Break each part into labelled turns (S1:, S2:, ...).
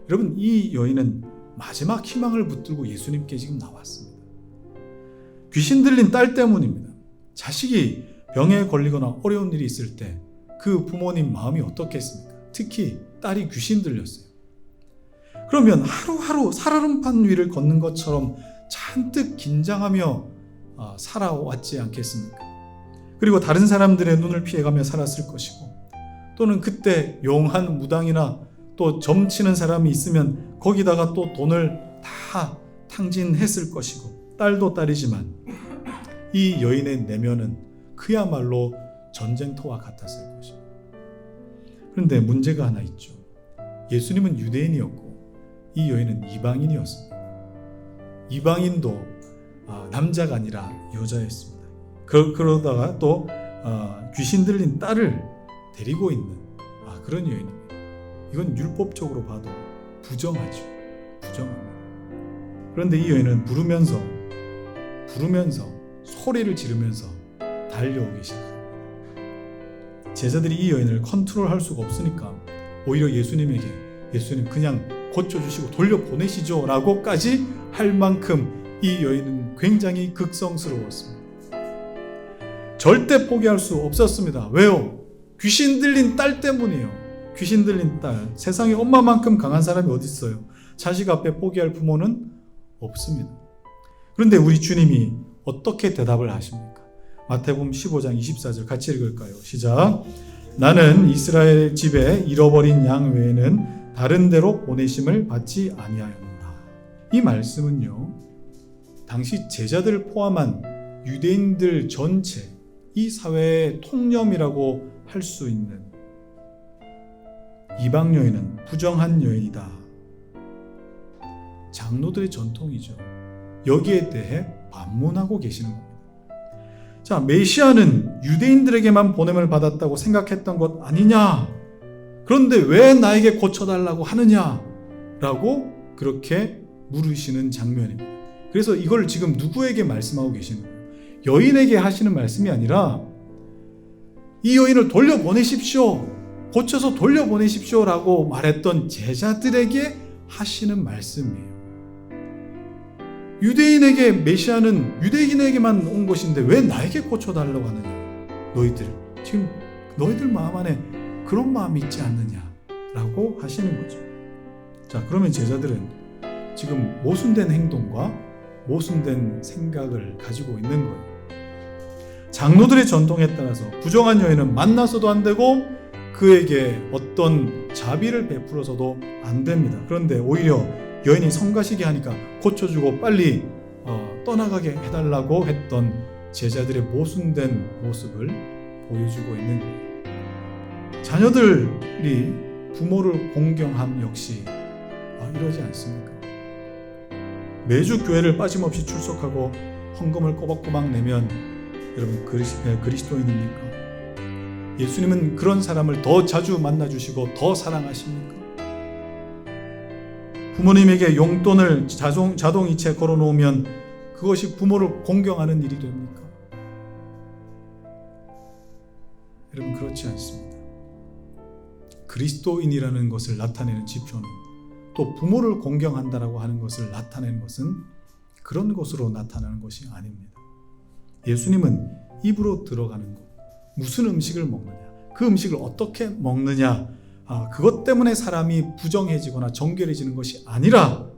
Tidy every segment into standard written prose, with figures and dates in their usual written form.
S1: 여러분, 이 여인은 마지막 희망을 붙들고 예수님께 지금 나왔습니다. 귀신 들린 딸 때문입니다. 자식이 병에 걸리거나 어려운 일이 있을 때 그 부모님 마음이 어떻겠습니까? 특히 딸이 귀신 들렸어요. 그러면 하루하루 살얼음판 위를 걷는 것처럼 잔뜩 긴장하며 살아왔지 않겠습니까? 그리고 다른 사람들의 눈을 피해가며 살았을 것이고, 또는 그때 용한 무당이나 또 점치는 사람이 있으면 거기다가 또 돈을 다 탕진했을 것이고, 딸도 딸이지만 이 여인의 내면은 그야말로 전쟁터와 같았을 것입니다. 그런데 문제가 하나 있죠. 예수님은 유대인이었고 이 여인은 이방인이었습니다. 이방인도 남자가 아니라 여자였습니다. 그러다가 또 귀신 들린 딸을 데리고 있는 그런 여인입니다. 이건 율법적으로 봐도 부정하죠. 부정합니다. 그런데 이 여인은 부르면서 소리를 지르면서 달려오기 시작합니다. 제자들이 이 여인을 컨트롤할 수가 없으니까 오히려 예수님 그냥 고쳐주시고 돌려보내시죠 라고까지 할 만큼 이 여인은 굉장히 극성스러웠습니다. 절대 포기할 수 없었습니다. 왜요? 귀신 들린 딸 때문이에요. 귀신 들린 딸. 세상에 엄마만큼 강한 사람이 어디 있어요? 자식 앞에 포기할 부모는 없습니다. 그런데 우리 주님이 어떻게 대답을 하십니까? 마태복음 15장 24절 같이 읽을까요? 시작. 나는 이스라엘 집에 잃어버린 양 외에는 다른 데로 보내심을 받지 아니하였노라. 이 말씀은요, 당시 제자들을 포함한 유대인들 전체, 이 사회의 통념이라고 할 수 있는, 이방 여인은 부정한 여인이다, 장로들의 전통이죠. 여기에 대해 반문하고 계시는 겁니다. 자, 메시아는 유대인들에게만 보냄을 받았다고 생각했던 것 아니냐? 그런데 왜 나에게 고쳐달라고 하느냐? 라고 그렇게 물으시는 장면입니다. 그래서 이걸 지금 누구에게 말씀하고 계시는 거예요? 여인에게 하시는 말씀이 아니라 이 여인을 돌려보내십시오, 고쳐서 돌려보내십시오 라고 말했던 제자들에게 하시는 말씀이에요. 유대인에게 메시아는 유대인에게만 온 것인데 왜 나에게 고쳐달라고 하느냐? 지금 너희들 마음 안에 그런 마음이 있지 않느냐? 라고 하시는 거죠. 자, 그러면 제자들은 지금 모순된 행동과 모순된 생각을 가지고 있는 거예요. 장로들의 전통에 따라서 부정한 여인은 만나서도 안 되고 그에게 어떤 자비를 베풀어서도 안 됩니다. 그런데 오히려 여인이 성가시게 하니까 고쳐주고 빨리 떠나가게 해달라고 했던 제자들의 모순된 모습을 보여주고 있는 거예요. 자녀들이 부모를 공경함 역시 이러지 않습니까? 매주 교회를 빠짐없이 출석하고 헌금을 꼬박꼬박 내면 여러분 그리스도인입니까? 예수님은 그런 사람을 더 자주 만나주시고 더 사랑하십니까? 부모님에게 용돈을 자동이체 걸어놓으면 그것이 부모를 공경하는 일이 됩니까? 여러분, 그렇지 않습니다. 그리스도인이라는 것을 나타내는 지표는, 또 부모를 공경한다라고 하는 것을 나타내는 것은 그런 것으로 나타나는 것이 아닙니다. 예수님은 입으로 들어가는 것, 무슨 음식을 먹느냐, 그 음식을 어떻게 먹느냐, 그것 때문에 사람이 부정해지거나 정결해지는 것이 아니라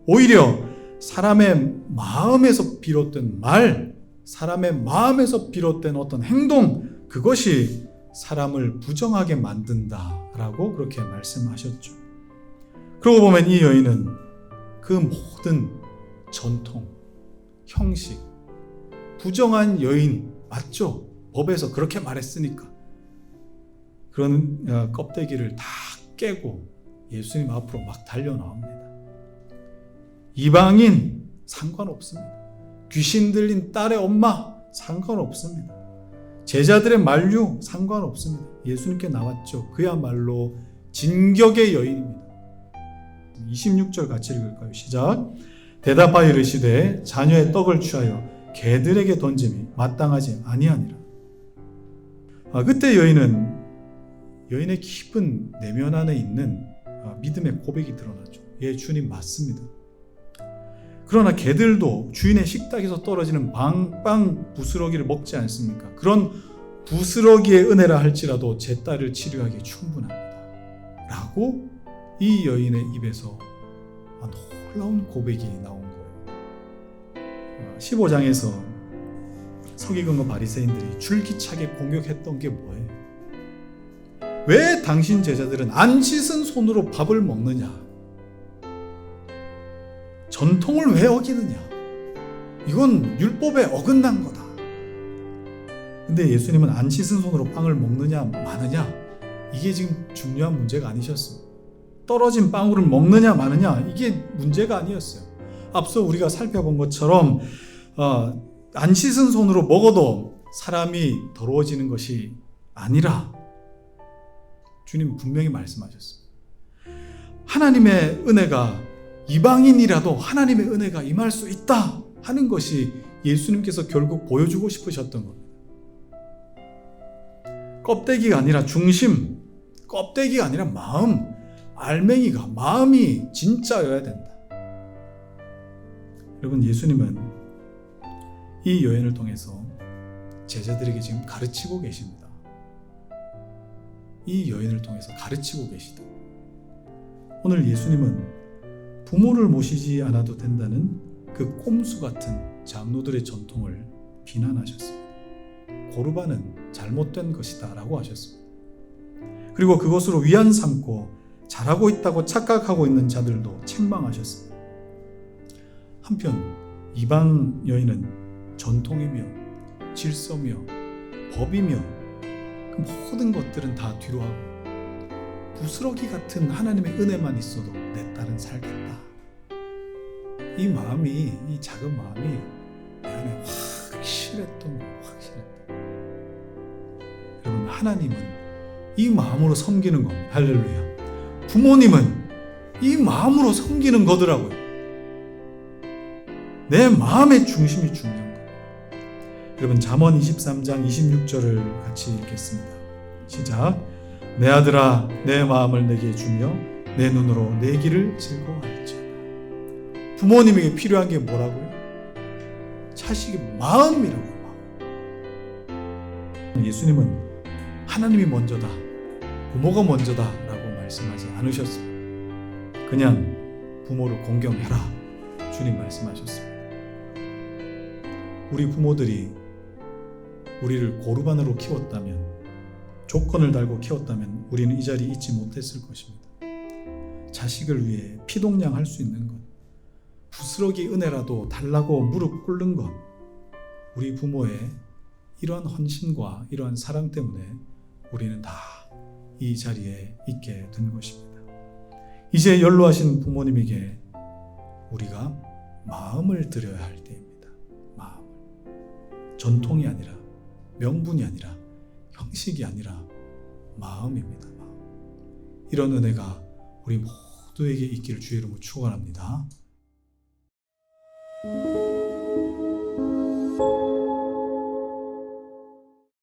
S1: 오히려 사람의 마음에서 비롯된 말, 사람의 마음에서 비롯된 어떤 행동, 그것이 사람을 부정하게 만든다라고 그렇게 말씀하셨죠. 그러고 보면 이 여인은 그 모든 전통, 형식, 부정한 여인 맞죠? 법에서 그렇게 말했으니까. 그런 껍데기를 다 깨고 예수님 앞으로 막 달려 나옵니다. 이방인 상관없습니다. 귀신 들린 딸의 엄마 상관없습니다. 제자들의 만류 상관없습니다. 예수님께 나왔죠. 그야말로 진격의 여인입니다. 26절 같이 읽을까요? 시작. 대답하여 이르시되 자녀의 떡을 취하여 개들에게 던짐이 마땅하지 아니하니라. 그때 여인의 깊은 내면 안에 있는 믿음의 고백이 드러나죠. 예, 주님 맞습니다. 그러나 개들도 주인의 식탁에서 떨어지는 빵 부스러기를 먹지 않습니까? 그런 부스러기의 은혜라 할지라도 제 딸을 치료하기에 충분합니다. 라고 이 여인의 입에서 놀라운 고백이 나온 거예요. 15장에서 서기관과 바리새인들이 줄기차게 공격했던 게 뭐예요? 왜 당신 제자들은 안 씻은 손으로 밥을 먹느냐? 전통을 왜 어기느냐? 이건 율법에 어긋난 거다. 근데 예수님은 안 씻은 손으로 빵을 먹느냐 마느냐, 이게 지금 중요한 문제가 아니셨습니다. 떨어진 빵으로 먹느냐 마느냐, 이게 문제가 아니었어요. 앞서 우리가 살펴본 것처럼 안 씻은 손으로 먹어도 사람이 더러워지는 것이 아니라 주님 분명히 말씀하셨습니다. 하나님의 은혜가 이방인이라도 하나님의 은혜가 임할 수 있다 하는 것이 예수님께서 결국 보여주고 싶으셨던 겁니다. 껍데기가 아니라 중심, 껍데기가 아니라 마음, 알맹이가, 마음이 진짜여야 된다. 여러분, 예수님은 이 여인을 통해서 제자들에게 지금 가르치고 계십니다. 이 여인을 통해서 가르치고 계시다. 오늘 예수님은 부모를 모시지 않아도 된다는 그 꼼수 같은 장로들의 전통을 비난하셨습니다. 고르반은 잘못된 것이다 라고 하셨습니다. 그리고 그것으로 위안 삼고 잘하고 있다고 착각하고 있는 자들도 책망하셨습니다. 한편 이방 여인은 전통이며 질서며 법이며 그 모든 것들은 다 뒤로 하고 부스러기 같은 하나님의 은혜만 있어도 내 딸은 살겠다. 이 마음이, 이 작은 마음이 내 안에 확실했던 거예요. 확실했다. 여러분, 하나님은 이 마음으로 섬기는 겁니다. 할렐루야. 부모님은 이 마음으로 섬기는 거더라고요. 내 마음의 중심이 중요한 거예요. 여러분, 잠언 23장 26절을 같이 읽겠습니다. 시작. 내 아들아, 내 마음을 내게 주며 내 눈으로 내 길을 즐거워할지어다. 부모님에게 필요한 게 뭐라고요? 자식의 마음이라고요. 마음. 예수님은 하나님이 먼저다, 부모가 먼저다 라고 말씀하지 않으셨습니다. 그냥 부모를 공경해라, 주님 말씀하셨습니다. 우리 부모들이 우리를 고르반으로 키웠다면, 조건을 달고 키웠다면 우리는 이 자리에 있지 못했을 것입니다. 자식을 위해 피동량할 수 있는 것, 부스러기 은혜라도 달라고 무릎 꿇는 것, 우리 부모의 이러한 헌신과 이러한 사랑 때문에 우리는 다 이 자리에 있게 된 것입니다. 이제 연로하신 부모님에게 우리가 마음을 드려야 할 때입니다. 마음을. 전통이 아니라, 명분이 아니라, 형식이 아니라 마음입니다. 마음. 이런 은혜가 우리 모두에게 있기를 주의 이름으로 축원합니다.